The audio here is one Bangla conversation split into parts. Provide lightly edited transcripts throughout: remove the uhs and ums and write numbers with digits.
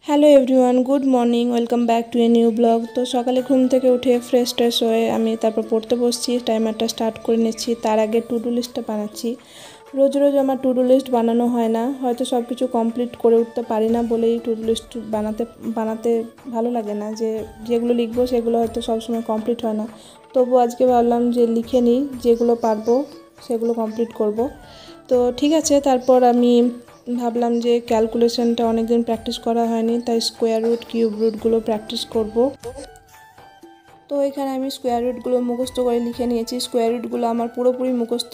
Hello everyone, good morning, welcome back to a new blog. তো সকালে ঘুম থেকে উঠে ফ্রেশ ট্রেশ হয়ে আমি তারপর পড়তে বসছি, টাইমারটা স্টার্ট করে নিচ্ছি। তার আগে টু ডু লিস্টটা বানাচ্ছি। রোজ রোজ আমার টু ডু লিস্ট বানানো হয় না, হয়তো সব কিছু কমপ্লিট করে উঠতে পারি না বলেই টু ডু লিস্ট বানাতে ভালো লাগে না। যেগুলো লিখবো সেগুলো হয়তো সবসময় কমপ্লিট হয় না। তবু আজকে ভাবলাম যে লিখে নিই, যেগুলো পারবো সেগুলো কমপ্লিট করব। তো ঠিক আছে, তারপর আমি ভাবলাম যে ক্যালকুলেশনটা অনেক দিন প্র্যাকটিস করা হয়নি, তাই স্কোয়ার রুট কিউব রুটগুলো প্র্যাকটিস করব। তো এখানে আমি স্কোয়ার রুটগুলো মুখস্থ করে লিখে নিয়েছি। স্কোয়ার রুটগুলো আমার পুরোপুরি মুখস্থ,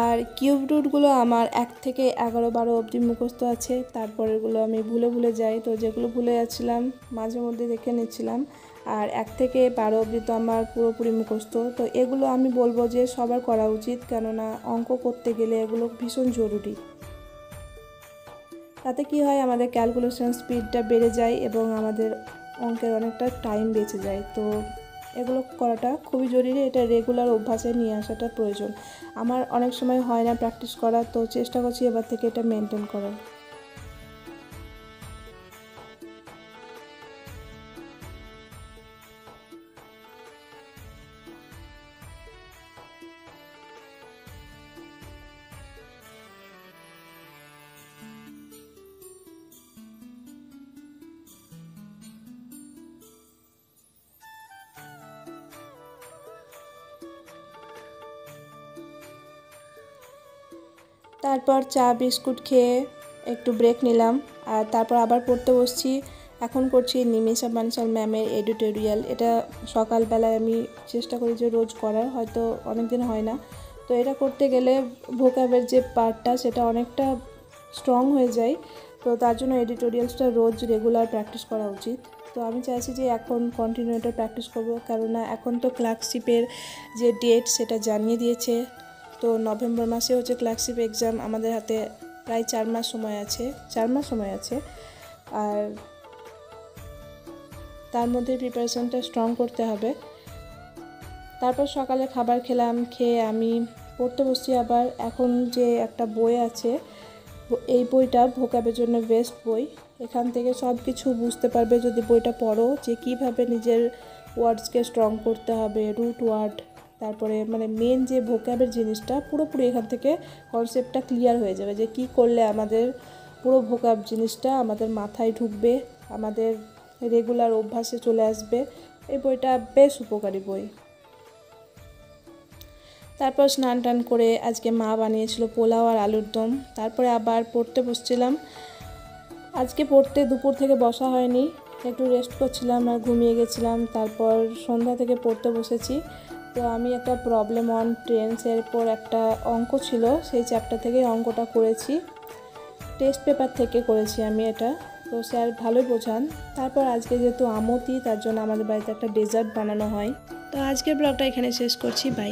আর কিউব রুটগুলো আমার 1 থেকে 11-12 অবধি মুখস্থ আছে। তারপরেরগুলো আমি ভুলে ভুলে যাই, তো যেগুলো ভুলে যাচ্ছিলাম মাঝে মধ্যে দেখে নিচ্ছিলাম। আর 1 থেকে 12 অবধি তো আমার পুরোপুরি মুখস্থ। তো এগুলো আমি বলবো যে সবার করা উচিত, কেননা অঙ্ক করতে গেলে এগুলো ভীষণ জরুরি। তাতে কি হয়, আমাদের ক্যালকুলেশন স্পিডটা বেড়ে যায় এবং আমাদের অঙ্কের অনেকটা টাইম বেঁচে যায়। তো এগুলো করাটা খুবই জরুরি, এটা রেগুলার অভ্যাসে নিয়ে আসাটা প্রয়োজন। আমার অনেক সময় হয় না প্র্যাকটিস করা, তো চেষ্টা করছি এবার থেকে এটা মেনটেন করার। তারপর চা বিস্কুট খেয়ে একটু ব্রেক নিলাম, আর তারপর আবার পড়তে বসছি। এখন করছি নিমিষা বানশাল ম্যামের এডিটোরিয়াল। এটা সকালবেলায় আমি চেষ্টা করি যে রোজ করার, হয়তো অনেক দিন হয় না। তো এটা করতে গেলে ভোকাবের যে পার্টটা সেটা অনেকটা স্ট্রং হয়ে যায়। তো তার জন্য এডিটোরিয়ালসটা রোজ রেগুলার প্র্যাকটিস করা উচিত। তো আমি চাইছি যে এখন কন্টিনিউ এটা প্র্যাকটিস করবো, কেননা এখন তো ক্লার্কশিপের যে ডেট সেটা জানিয়ে দিয়েছে। তো নভেম্বর মাসে হচ্ছে ক্লার্কশিপ এক্সাম, আমাদের হাতে প্রায় 4 মাস সময় আছে। আর তার মধ্যে প্রিপারেশনটা স্ট্রং করতে হবে। তারপর সকালে খাবার খেলাম, খেয়ে আমি পড়তে বসছি আবার। এখন যে একটা বই আছে, এই বইটা ভোকাবের জন্য বেস্ট বই। এখান থেকে সব কিছু বুঝতে পারবে যদি বইটা পড়ো, যে কীভাবে নিজের ওয়ার্ডসকে স্ট্রং করতে হবে, রুট ওয়ার্ড, তারপরে মানে মেন যে ভোকাবের জিনিসটা পুরোপুরি এখান থেকে কনসেপ্টটা ক্লিয়ার হয়ে যাবে, যে কি করলে আমাদের পুরো ভোকাব জিনিসটা আমাদের মাথায় ঢুকবে, আমাদের রেগুলার অভ্যাসে চলে আসবে। এই বইটা বেশ উপকারী বই। তারপর স্নান টান করে আজকে মা বানিয়েছিল পোলাও আর আলুর দম। তারপরে আবার পড়তে বসছিলাম। আজকে পড়তে দুপুর থেকে বসা হয়নি, একটু রেস্ট করছিলাম আর ঘুমিয়ে গেছিলাম। তারপর সন্ধ্যা থেকে পড়তে বসেছি। তো আমি একটা প্রবলেম অন ট্রেন্সের পর একটা অঙ্ক ছিল, সেই চ্যাপ্টার থেকে অঙ্কটা করেছি, টেস্ট পেপার থেকে করেছি আমি এটা। তো স্যার ভালোই বোঝান। তারপর আজকে যেহেতু আমতি, তার জন্য আমাদের বাড়িতে একটা ডেজার্ট বানানো হয়। তো আজকের ব্লগটা এখানে শেষ করছি, বাই।